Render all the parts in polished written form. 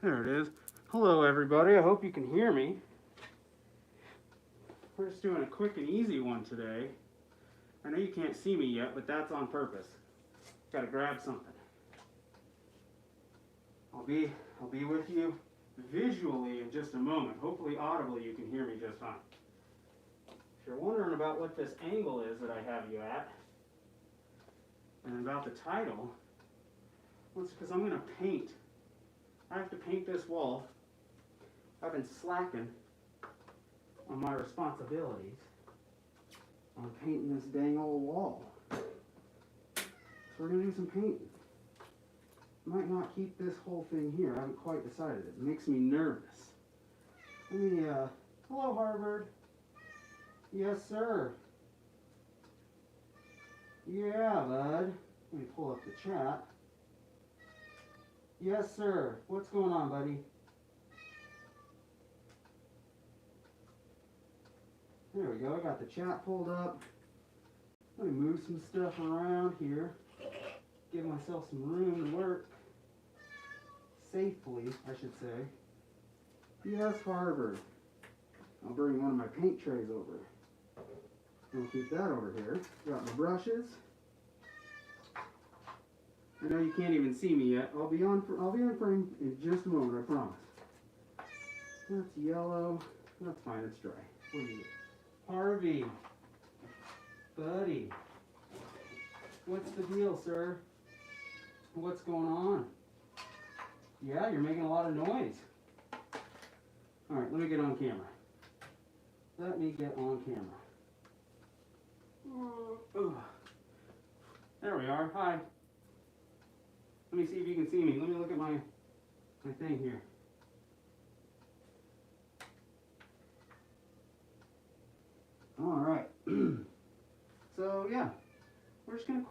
There it is. Hello everybody, I hope you can hear me. We're just doing a quick and easy one today. I know you can't see me yet, but that's on purpose. Gotta grab something. I'll be with you visually in just a moment. Hopefully audibly you can hear me just fine. If you're wondering about what this angle is that I have you at, and about the title, well, it's because I'm going to paint. I have to paint this wall. I've been slacking on my responsibilities on painting this dang old wall. So we're going to do some painting. Might not keep this whole thing here. I haven't quite decided. It makes me nervous. Let me, hello Harvard. Yes, sir. Yeah, bud. Let me pull up the chat. Yes, sir. What's going on, buddy? There we go. I got the chat pulled up. Let me move some stuff around here. Give myself some room to work. Safely, I should say. Yes, Harvard. I'll bring one of my paint trays over. I'll keep that over here. Got my brushes. I know you can't even see me yet. I'll be on frame in just a moment, I promise. That's yellow. That's fine, it's dry. What do you get? Harvey. Buddy. What's the deal, sir? What's going on? Yeah, you're making a lot of noise. Alright, let me get on camera. Let me get on camera. Oh. There we are. Hi. Let me see if you can see me. Let me look at my thing here. Alright. So, yeah. We're just going to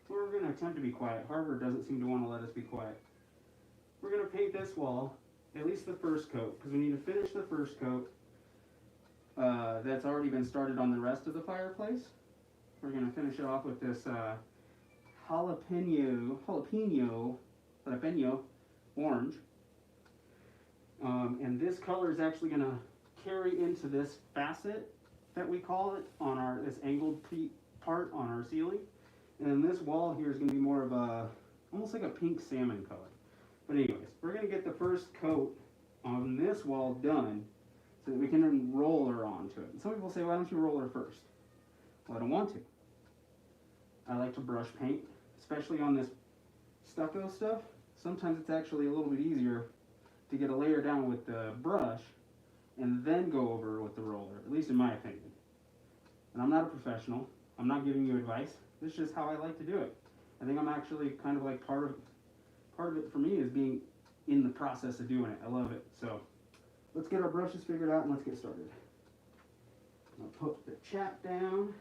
we're going to attempt to be quiet. Harvard doesn't seem to want to let us be quiet. We're going to paint this wall, at least the first coat, because we need to finish the first coat that's already been started on the rest of the fireplace. We're going to finish it off with this jalapeno orange. And this color is actually going to carry into this facet that we call it on this angled part on our ceiling. And then this wall here is going to be more of almost like a pink salmon color. But anyways, we're going to get the first coat on this wall done so that we can then roller onto it. And some people say, why don't you roller first? Well, I don't want to. I like to brush paint, especially on this stucco stuff. Sometimes it's actually a little bit easier to get a layer down with the brush and then go over with the roller, at least in my opinion. And I'm not a professional. I'm not giving you advice. This is just how I like to do it. I think I'm actually kind of like part of it for me is being in the process of doing it. I love it. So let's get our brushes figured out and let's get started. I'll put the chat down.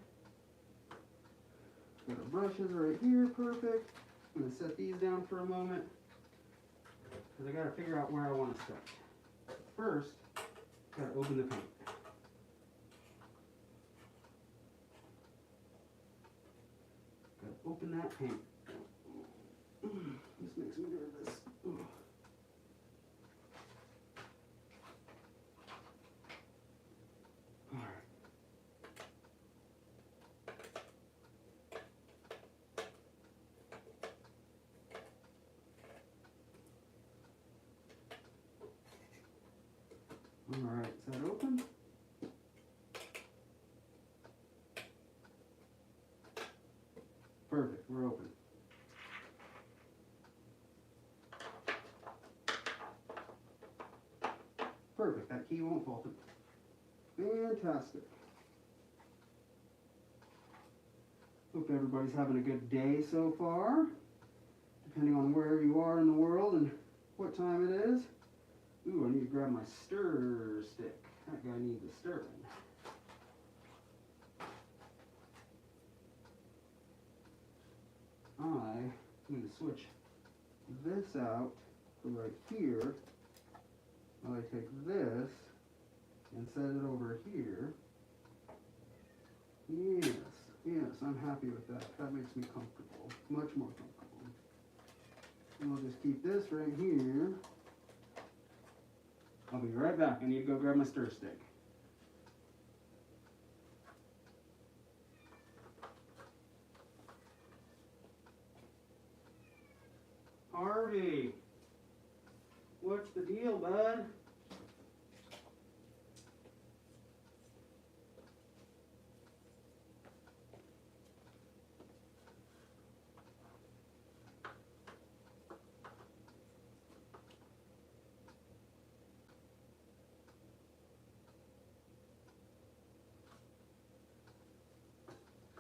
Got our brushes right here, perfect. I'm going to set these down for a moment because I got to figure out where I want to start. First, got to open the paint. Got to open that paint. This makes me nervous. Alright, is that open? Perfect, we're open. Perfect, that key won't fault it. Fantastic. Hope everybody's having a good day so far, depending on where you are in the world and what time it is. Ooh, I need to grab my stir stick. That guy needs a stirring. I need to switch this out to right here. I take this and set it over here. Yes, I'm happy with that. That makes me comfortable, much more comfortable. And we'll just keep this right here. I'll be right back. I need to go grab my stir stick. Harvey, what's the deal, bud?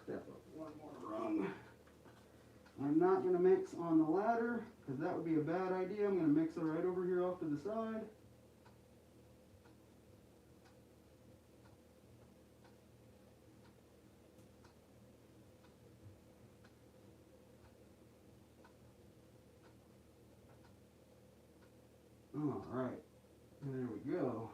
Step up one more rung. I'm not going to mix on the ladder because that would be a bad idea. I'm going to mix it right over here off to the side. All right, there we go.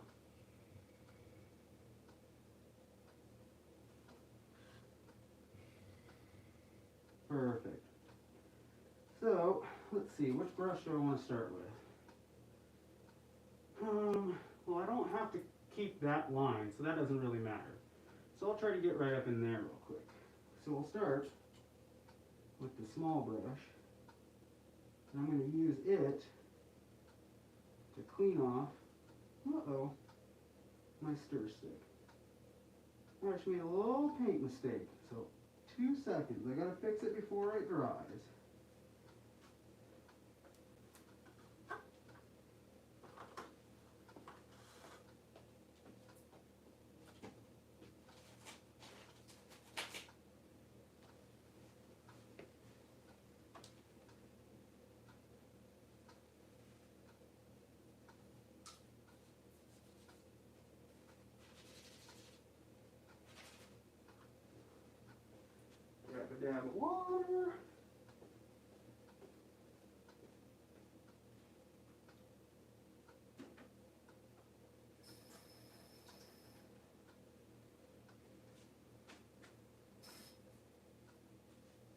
Perfect. So, let's see, which brush do I want to start with? Well, I don't have to keep that line, so that doesn't really matter. So I'll try to get right up in there real quick. So we'll start with the small brush. And I'm going to use it to clean off, my stir stick. I just made a little paint mistake, so 2 seconds. I gotta fix it before it dries. Grab a dab of water.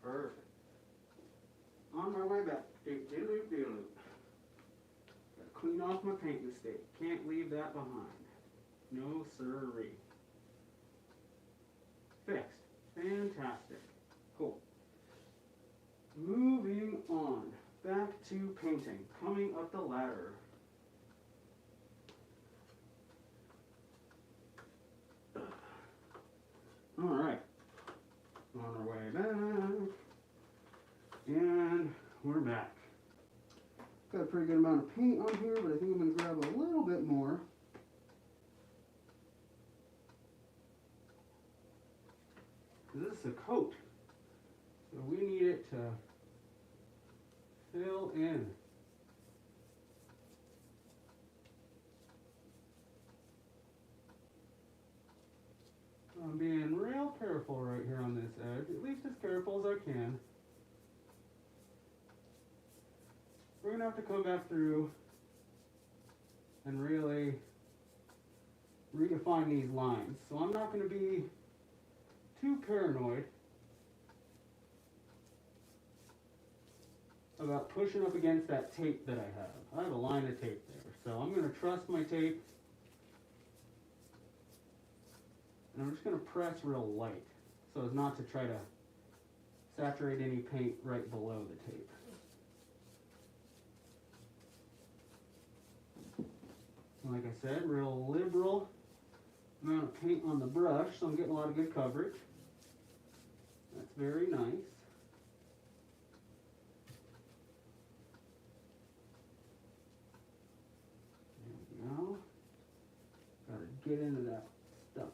Perfect. On my way back. Doop. Gotta clean off my paint mistake. Can't leave that behind. No sirree. Fixed. Fantastic. Cool. Moving on. Back to painting. Coming up the ladder. Alright. On our way back. And we're back. Got a pretty good amount of paint on here, but I think I'm going to grab a little bit more. This is a coat, so we need it to fill in. I'm being real careful right here on this edge, at least as careful as I can. We're going to have to come back through and really redefine these lines. So I'm not going to be too paranoid about pushing up against that tape that I have. I have a line of tape there, so I'm going to trust my tape, and I'm just going to press real light so as not to try to saturate any paint right below the tape. Like I said, real liberal amount of paint on the brush, so I'm getting a lot of good coverage. That's very nice. There we go. Gotta get into that stucco.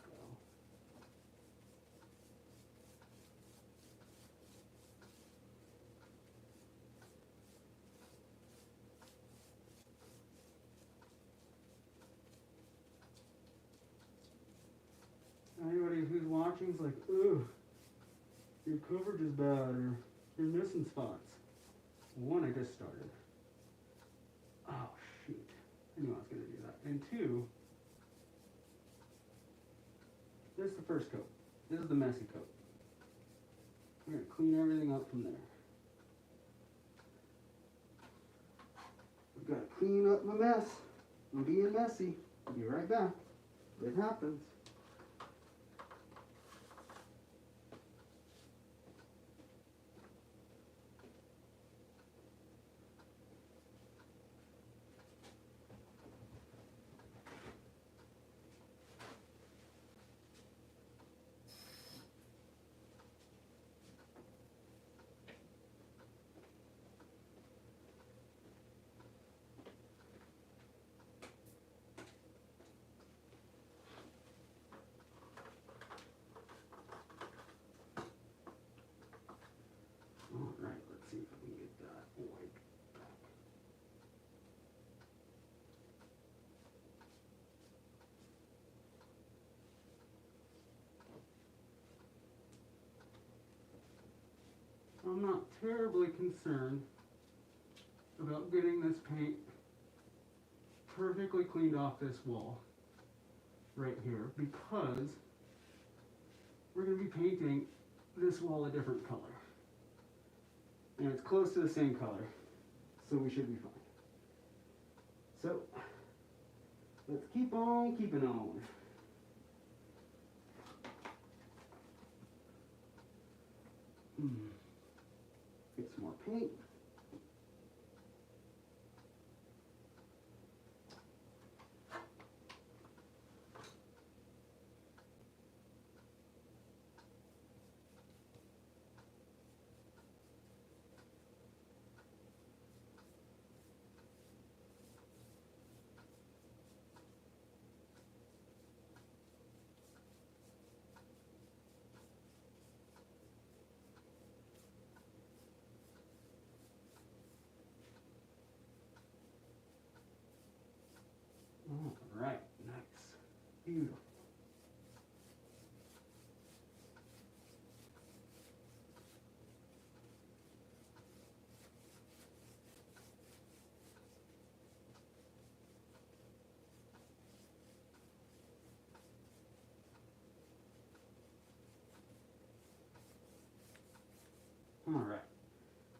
Anybody who's watching is like, ooh, your coverage is bad, or you're missing spots. One, I just started. Oh, shoot. I knew I was going to do that. And two, this is the first coat. This is the messy coat. We're going to clean everything up from there. We've got to clean up my mess I'm being messy. I'll be right back. It happens. All right, let's see if I can get that white back. I'm not terribly concerned about getting this paint perfectly cleaned off this wall right here, because we're going to be painting this wall a different color. And it's close to the same color, so we should be fine. So, let's keep on keeping on. Get some more paint. All right, nice, beautiful. All right,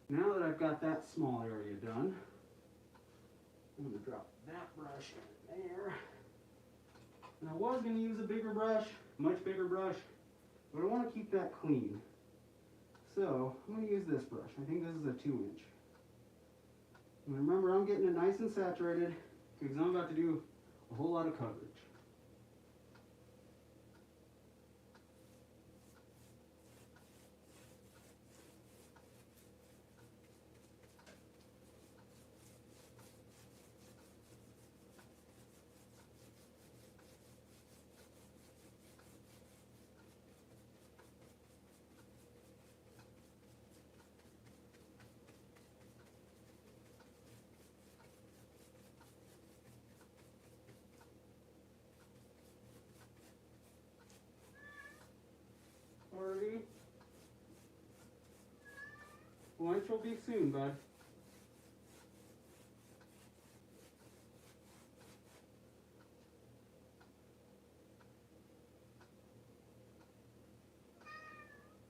now that I've got that small area done, I'm going to drop that brush in there. And I was going to use a bigger brush, much bigger brush, but I want to keep that clean. So I'm going to use this brush. I think this is a 2-inch. And remember, I'm getting it nice and saturated because I'm about to do a whole lot of coverage. Howdy. Lunch will be soon, bud.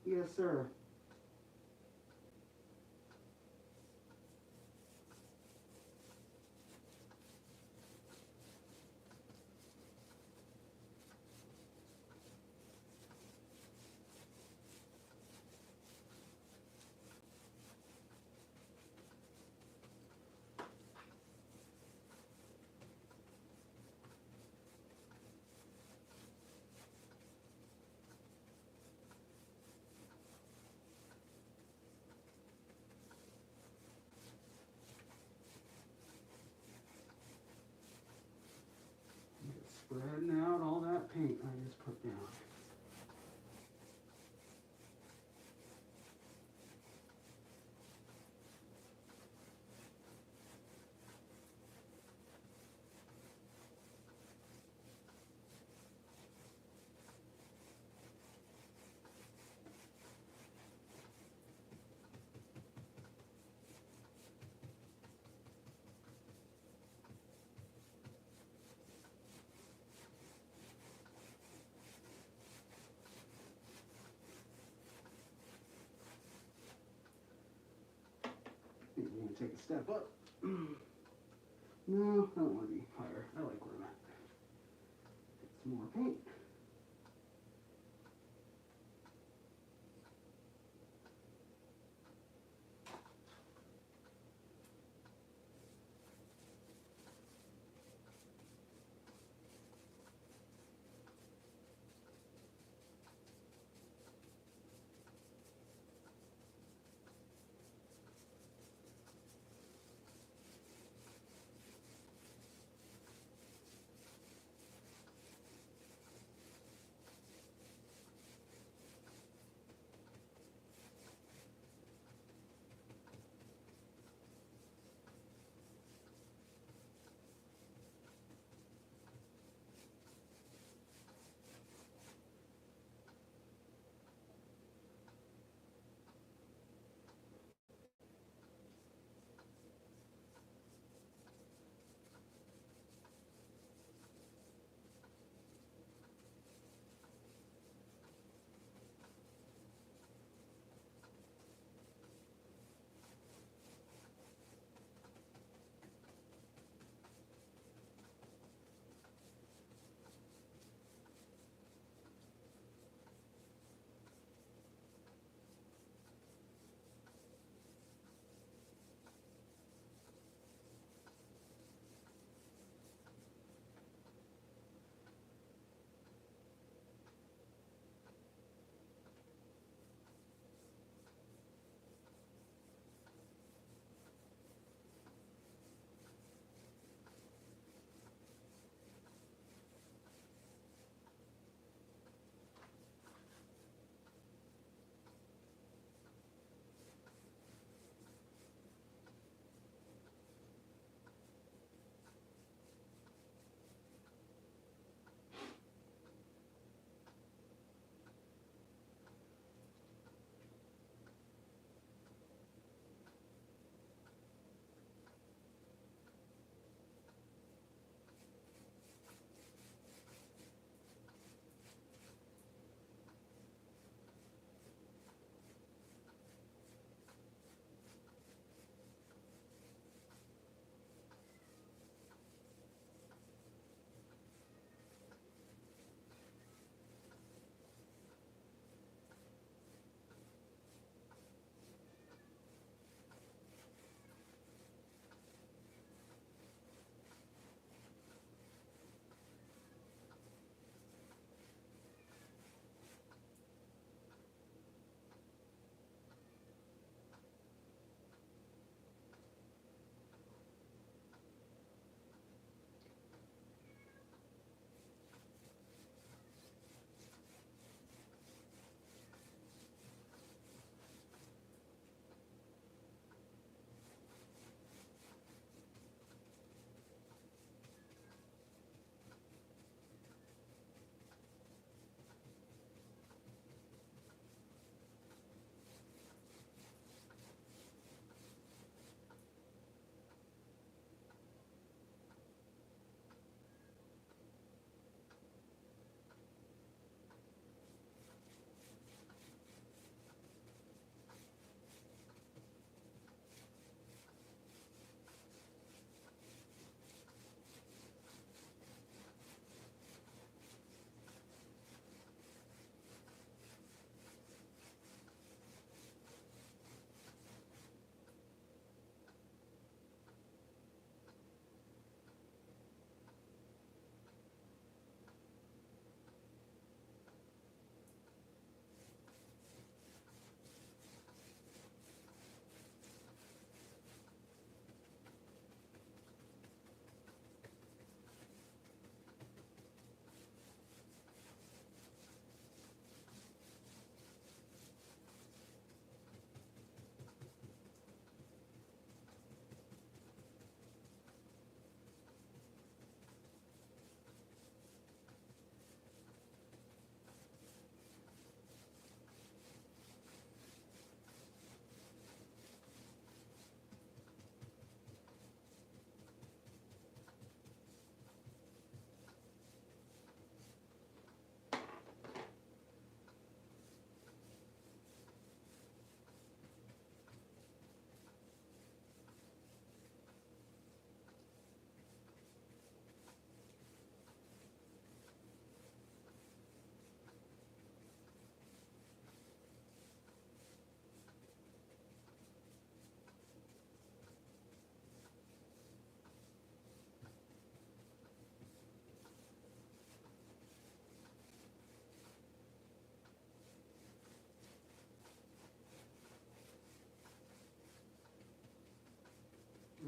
Yes, sir. Spreading out all that paint I just put down. Maybe we're going to take a step up. No, I don't want to be higher. I like where I'm at. Get some more paint.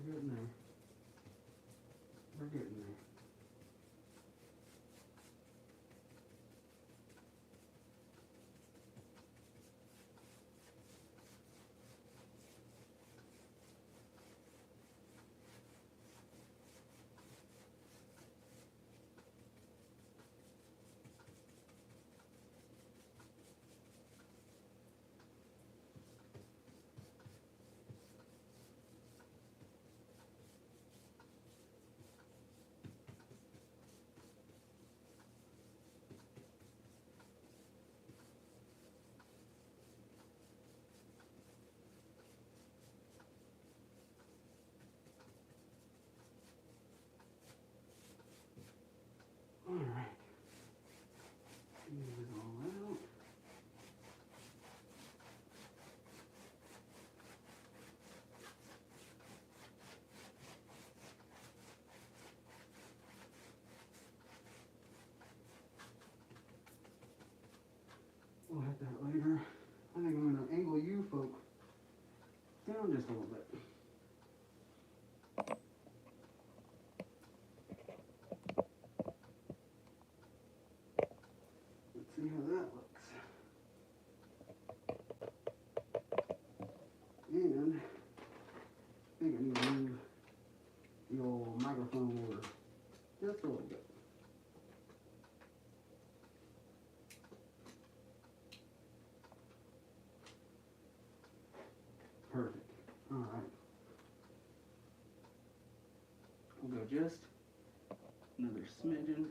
We're getting there. We're getting there. All right. Move it all out. We'll hit that later. I think I'm going to angle you folk down just a little bit. Let's see how that looks. And I think I need to move the old microphone over just a little bit. Perfect. All right. We'll go just another smidgen.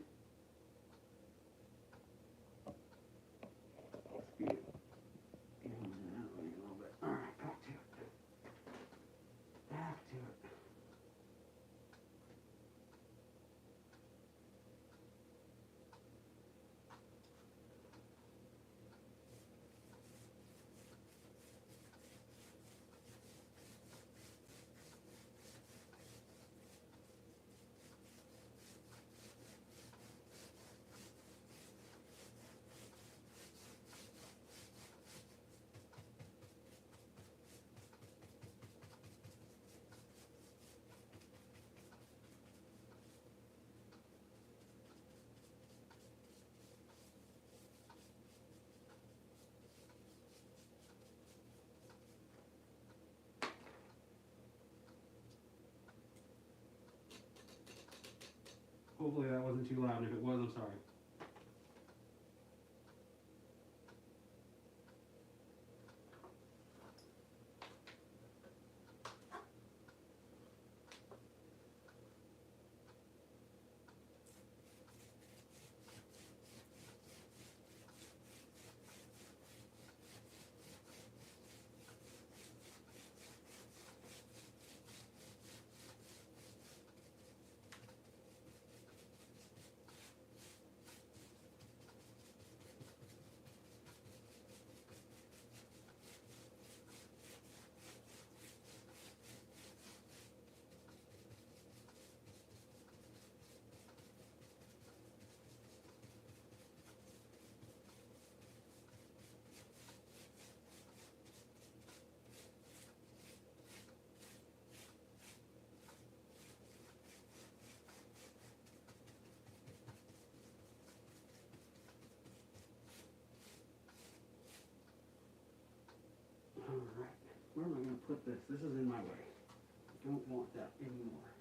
Let's get it even that way a little bit. All right, back to it. Back to it. Hopefully that wasn't too loud, and if it was, I'm sorry. All right, where am I going to put this? This is in my way. Don't want that anymore.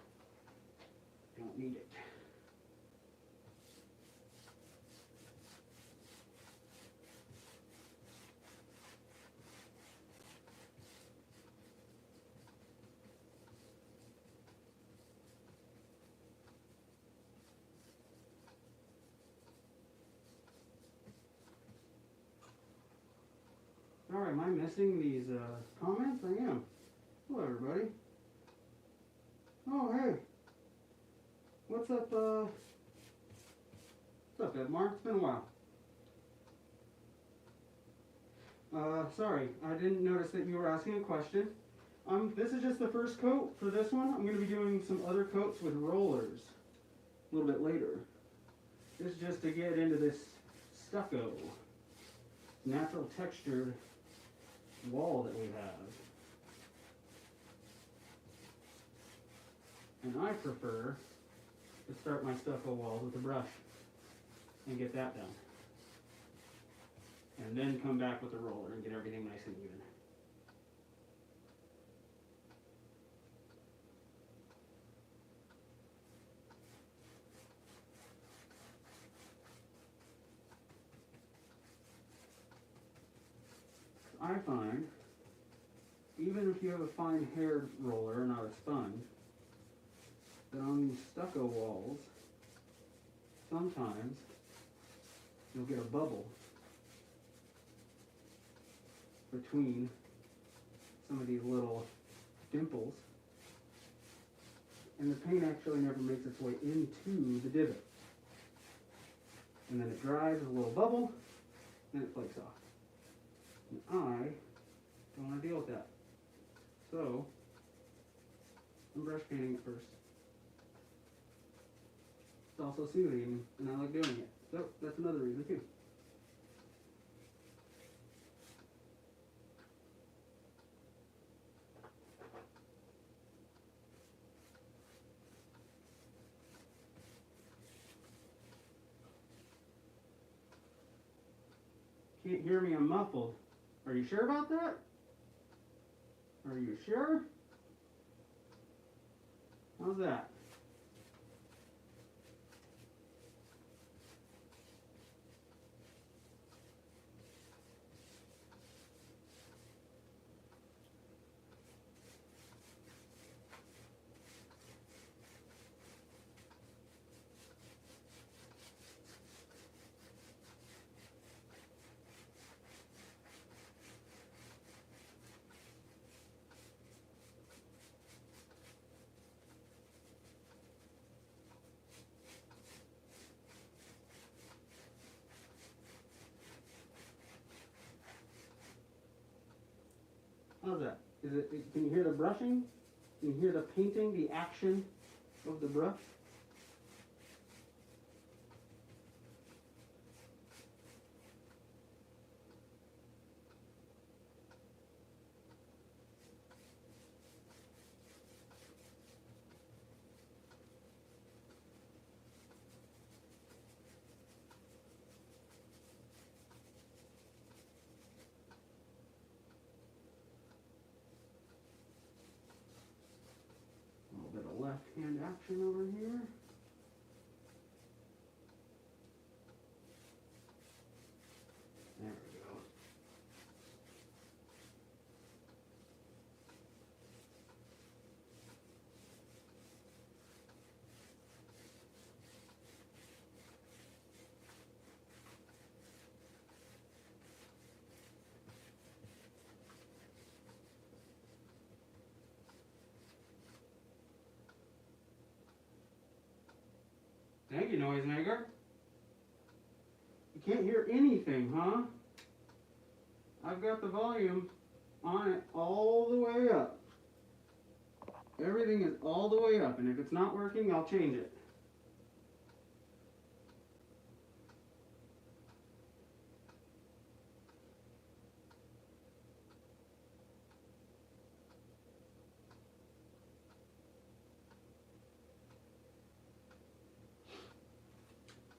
Don't need it. All right, am I missing these comments? I am. Hello, everybody. Oh, hey. What's up, Edmar? It's been a while. Sorry, I didn't notice that you were asking a question. This is just the first coat for this one. I'm going to be doing some other coats with rollers a little bit later. This is just to get into this stucco, natural textured wall that we have. And I prefer to start my stucco walls with a brush and get that done. And then come back with a roller and get everything nice and even. I find, even if you have a fine haired roller, not a sponge, that on these stucco walls, sometimes you'll get a bubble between some of these little dimples, and the paint actually never makes its way into the divot. And then it dries with a little bubble, and it flakes off. And I don't want to deal with that. So, I'm brush painting it first. It's also soothing, and I like doing it. So, that's another reason too. Can't hear me, I'm muffled. Are you sure about that? Are you sure? How's that? How's that? Can you hear the brushing? Can you hear the painting, the action of the brush? Left hand action over here. There we go. Thank you, noisemaker. You can't hear anything, huh? I've got the volume on it all the way up. Everything is all the way up, and if it's not working, I'll change it.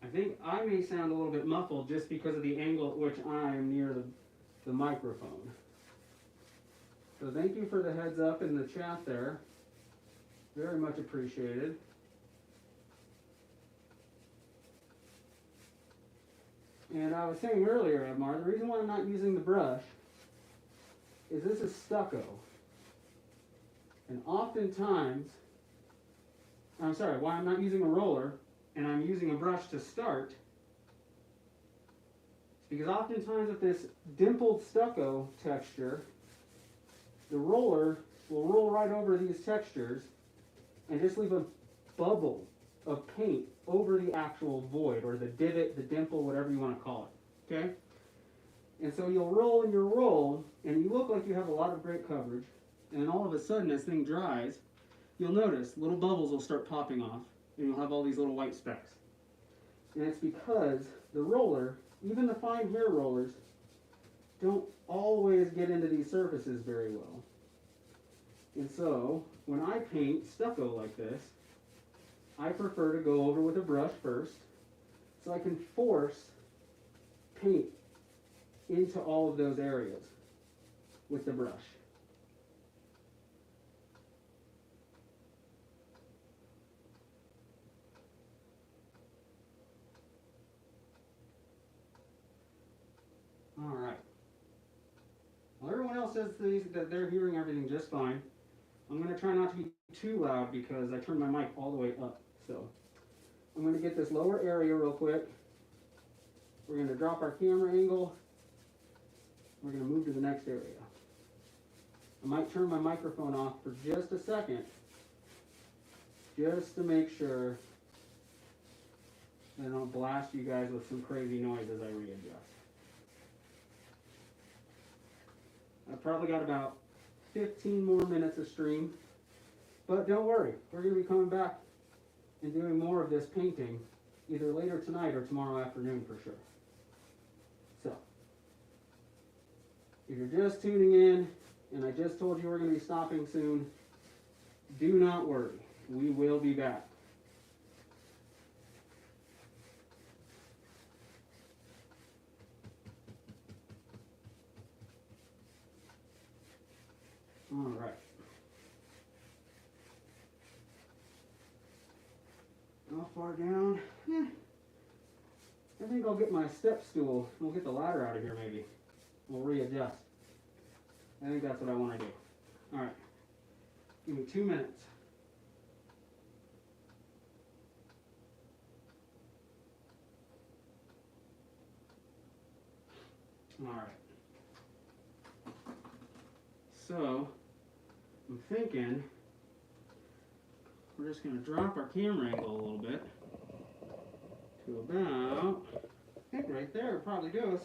I think I may sound a little bit muffled just because of the angle at which I'm near the microphone. So thank you for the heads up in the chat there. Very much appreciated. And I was saying earlier, Edmar, the reason why I'm not using the brush is this is stucco. And oftentimes, I'm sorry, why I'm not using a roller and I'm using a brush to start, is because oftentimes with this dimpled stucco texture, the roller will roll right over these textures and just leave a bubble of paint over the actual void, or the divot, the dimple, whatever you want to call it, okay? And so you'll roll and you'll roll, and you look like you have a lot of great coverage, and then all of a sudden, as thing dries, you'll notice little bubbles will start popping off, and you'll have all these little white specks. And it's because the roller, even the fine hair rollers, don't always get into these surfaces very well. And so, when I paint stucco like this, I prefer to go over with a brush first, so I can force paint into all of those areas with the brush. All right. Well, everyone else says that they're hearing everything just fine. I'm going to try not to be too loud because I turned my mic all the way up. So I'm going to get this lower area real quick. We're going to drop our camera angle. We're going to move to the next area. I might turn my microphone off for just a second, just to make sure that I don't blast you guys with some crazy noise as I readjust. I've probably got about 15 more minutes of stream, but don't worry, we're going to be coming back and doing more of this painting either later tonight or tomorrow afternoon for sure. So, if you're just tuning in, and I just told you we're going to be stopping soon, do not worry, we will be back. All right. How far down? I think I'll get my step stool. We'll get the ladder out of here maybe. We'll readjust. I think that's what I want to do. All right. Give me 2 minutes. All right. So, I'm thinking we're just going to drop our camera angle a little bit to about, I think right there would probably do us.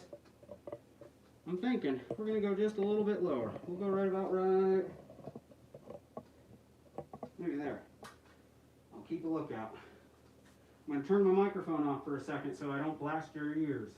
I'm thinking we're going to go just a little bit lower. We'll go right about right, maybe there. I'll keep a lookout. I'm going to turn my microphone off for a second so I don't blast your ears.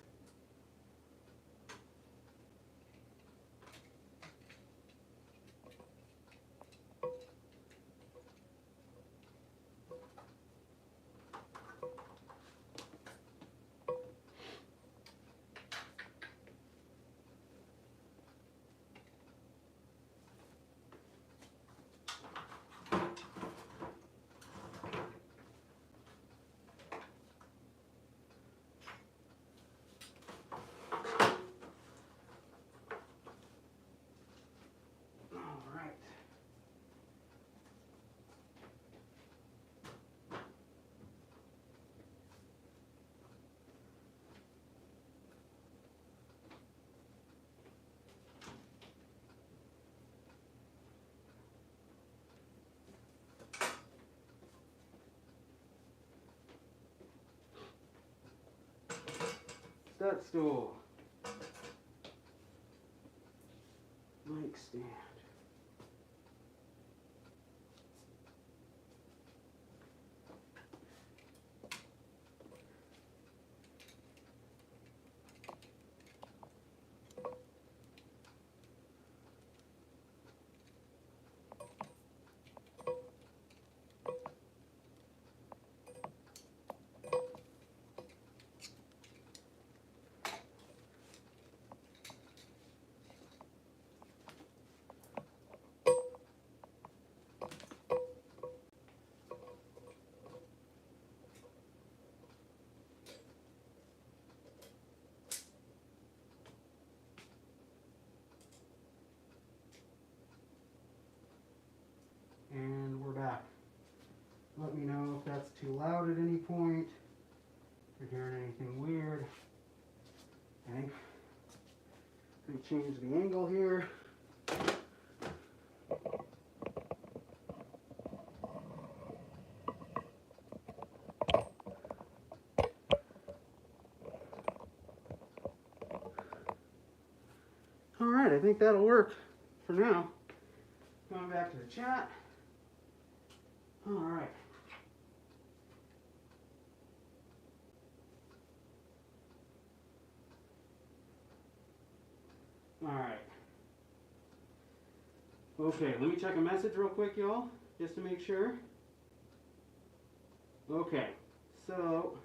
Step stool. Mic stand. And we're back. Let me know if that's too loud at any point. If you're hearing anything weird. Okay. Let me change the angle here. All right, I think that'll work for now. Going back to the chat. All right. All right. Okay, let me check a message real quick, y'all, just to make sure. Okay, so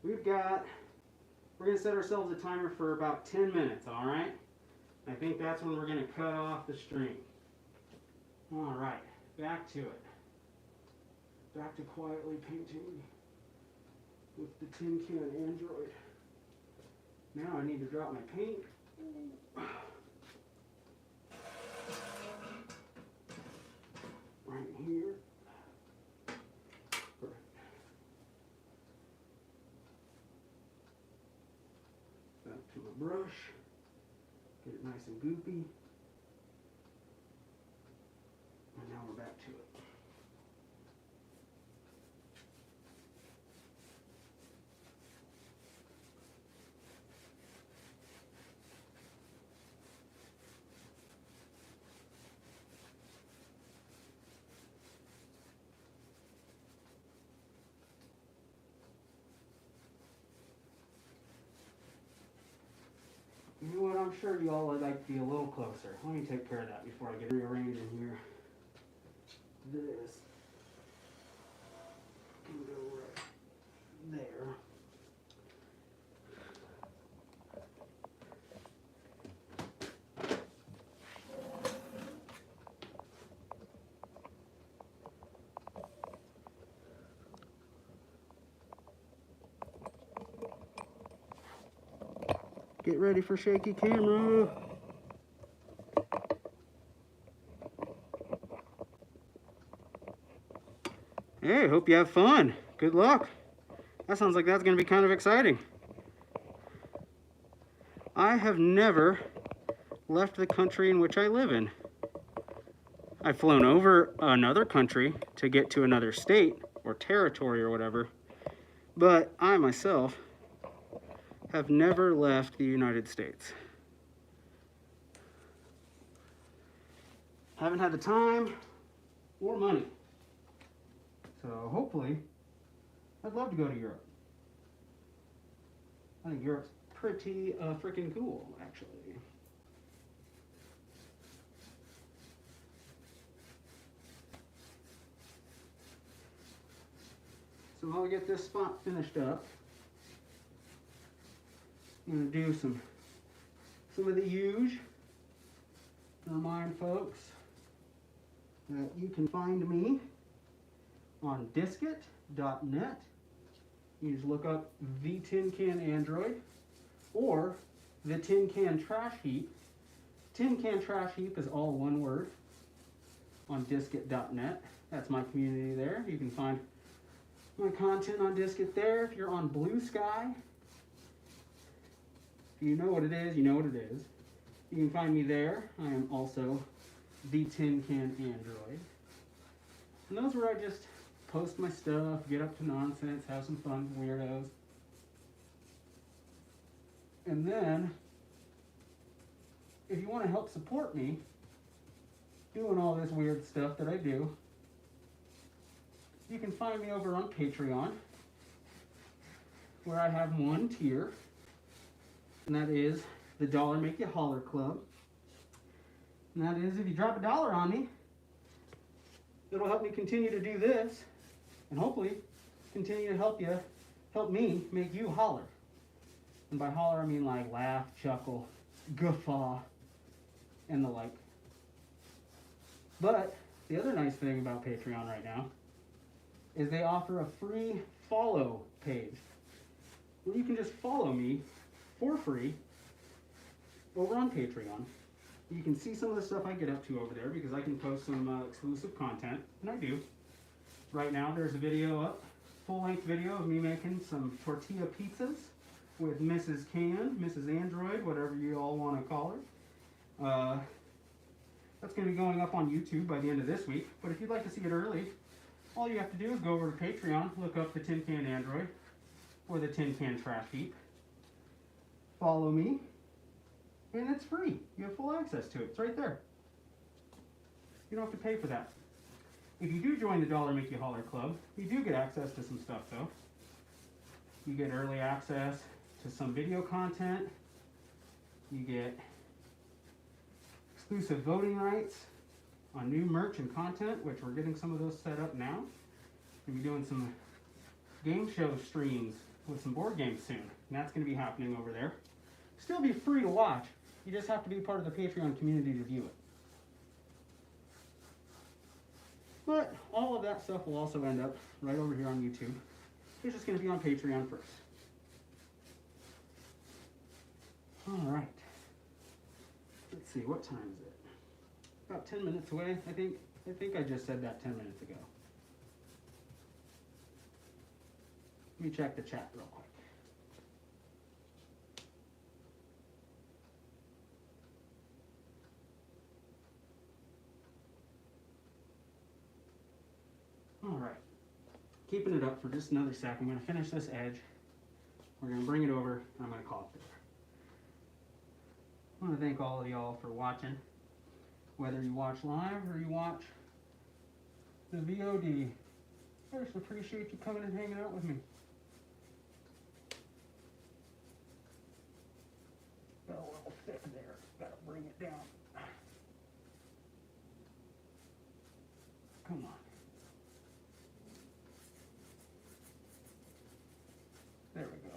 we're going to set ourselves a timer for about 10 minutes, all right? I think that's when we're going to cut off the stream. All right, back to it. Back to quietly painting with the TinCan Android. Now I need to drop my paint. Right here. Perfect. Back to my brush. Get it nice and goopy. And now we're back to it. You know what, I'm sure you all would like to be a little closer. Let me take care of that before I get rearranged in here. This can go right there. Get ready for shaky camera. Hey, hope you have fun. Good luck. That sounds like that's going to be kind of exciting. I have never left the country in which I live in. I've flown over another country to get to another state or territory or whatever, but I myself have never left the United States. Haven't had the time or money. So hopefully, I'd love to go to Europe. I think Europe's pretty freaking cool, actually. So while I get this spot finished up, I'm going to do some of the huge. Remind folks that you can find me on Disket.net. You just look up the TinCan Android or the TinCan Trash Heap. TinCan Trash Heap is all one word on Disket.net. That's my community there. You can find my content on Disket there. If you're on Blue Sky, if you know what it is, you know what it is. You can find me there. I am also the TinCan Android. And those where I just post my stuff, get up to nonsense, have some fun with weirdos. And then, if you want to help support me doing all this weird stuff that I do, you can find me over on Patreon, where I have one tier, and that is the Dollar Make You Holler Club. And that is, if you drop $1 on me, it'll help me continue to do this, and hopefully continue to help me make you holler. And by holler, I mean like laugh, chuckle, guffaw, and the like. But the other nice thing about Patreon right now is they offer a free follow page where you can just follow me for free over on Patreon. You can see some of the stuff I get up to over there because I can post some exclusive content, and I do. Right now there's a video up, full-length video of me making some tortilla pizzas with Mrs. Can, Mrs. Android, whatever you all want to call her. That's going to be going up on YouTube by the end of this week, but if you'd like to see it early, all you have to do is go over to Patreon, look up the TinCan Android or the TinCan Trash Heap, follow me, and it's free. You have full access to it. It's right there. You don't have to pay for that. If you do join the Dollar Make You Holler Club, you do get access to some stuff though. You get early access to some video content. You get exclusive voting rights on new merch and content, which we're getting some of those set up now. We'll be doing some game show streams with some board games soon, and that's going to be happening over there. Still be free to watch. You just have to be part of the Patreon community to view it. But all of that stuff will also end up right over here on YouTube. It's just going to be on Patreon first. All right. Let's see, what time is it? About 10 minutes away, I think. I think I just said that 10 minutes ago. Let me check the chat real quick. All right. Keeping it up for just another sec. I'm going to finish this edge. We're going to bring it over, and I'm going to call it there. I want to thank all of y'all for watching. Whether you watch live or you watch the VOD. I just appreciate you coming and hanging out with me. Got a little thick there. Got to bring it down. Come on. There we go.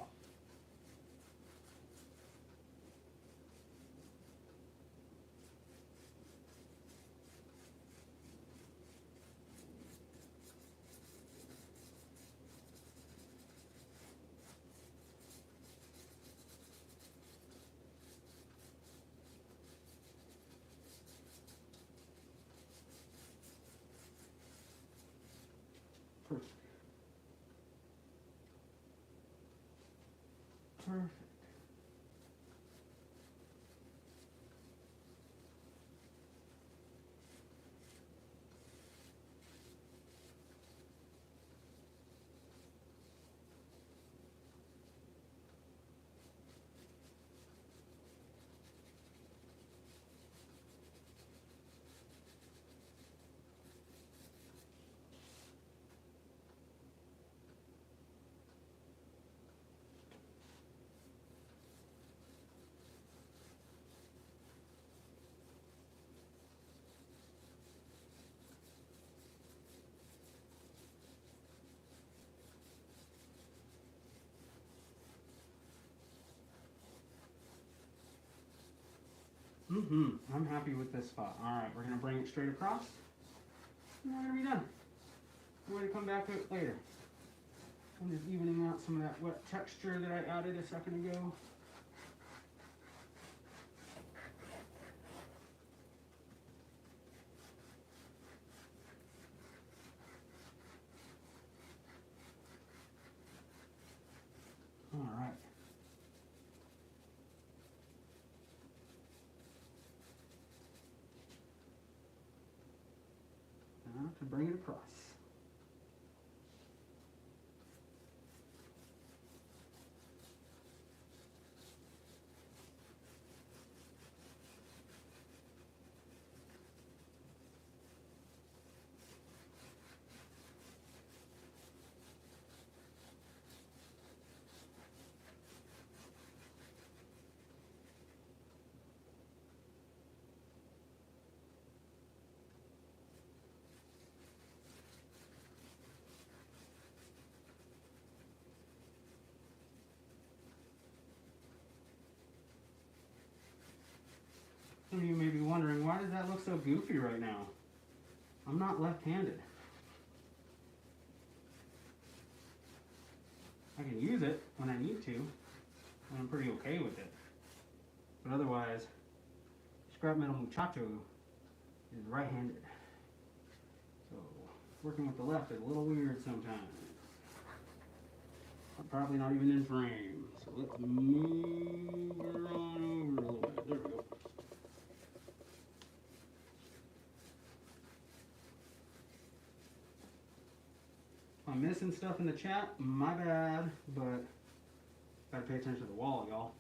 Perfect. Perfect. I'm happy with this spot. All right, we're going to bring it straight across. And we're going to be done. We're going to come back to it later. I'm just evening out some of that wet texture that I added a second ago. All right. Now to bring it across. Some of you may be wondering, why does that look so goofy right now? I'm not left-handed. I can use it when I need to, and I'm pretty okay with it. But otherwise, Scrap Metal Muchacho is right-handed. So, working with the left is a little weird sometimes. I'm probably not even in frame. So let's move her on over a little bit. There we go. If I'm missing stuff in the chat, my bad, but gotta pay attention to the wall, y'all.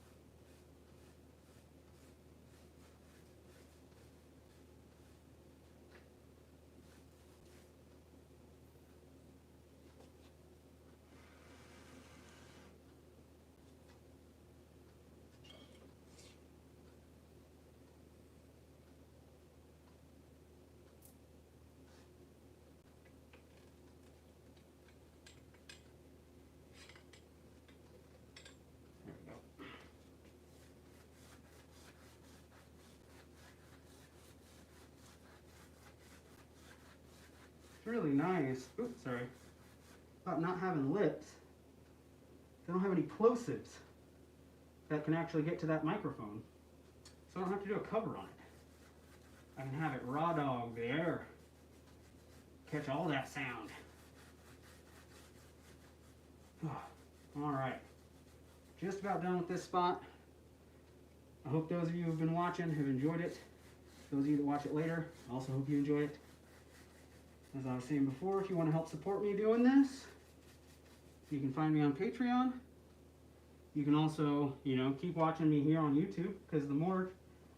really nice. Oops, sorry. About not having lips. They don't have any plosives that can actually get to that microphone. So I don't have to do a cover on it. I can have it raw dog the air. Catch all that sound. Alright. Just about done with this spot. I hope those of you who have been watching have enjoyed it. Those of you that watch it later, I also hope you enjoy it. As I was saying before, if you want to help support me doing this, you can find me on Patreon. You can also, keep watching me here on YouTube, because the more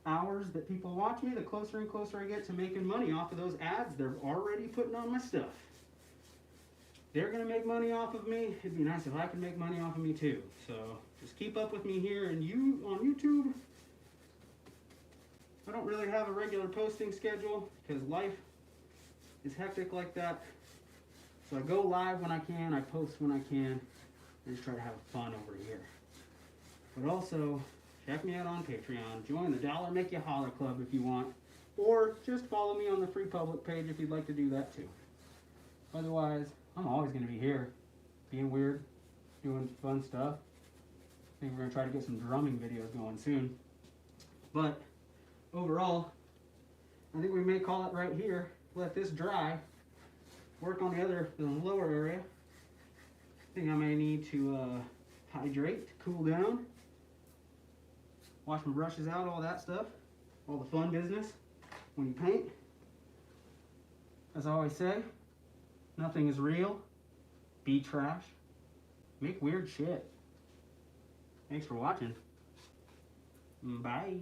hours that people watch me, the closer and closer I get to making money off of those ads they're already putting on my stuff. They're going to make money off of me. It'd be nice if I could make money off of me too. So just keep up with me here and on YouTube. I don't really have a regular posting schedule because life is hectic like that. So I go live when I can, I post when I can, and just try to have fun over here. But also, check me out on Patreon. Join the Dollar Make You Holler Club if you want. Or just follow me on the Free Public page if you'd like to do that too. Otherwise, I'm always going to be here, being weird, doing fun stuff. I think we're going to try to get some drumming videos going soon. But overall, I think we may call it right here. Let this dry. Work on the lower area. I think I may need to hydrate, cool down, wash my brushes out, all that stuff, all the fun business when you paint. As I always say, nothing is real. Be trash. Make weird shit. Thanks for watching. Bye.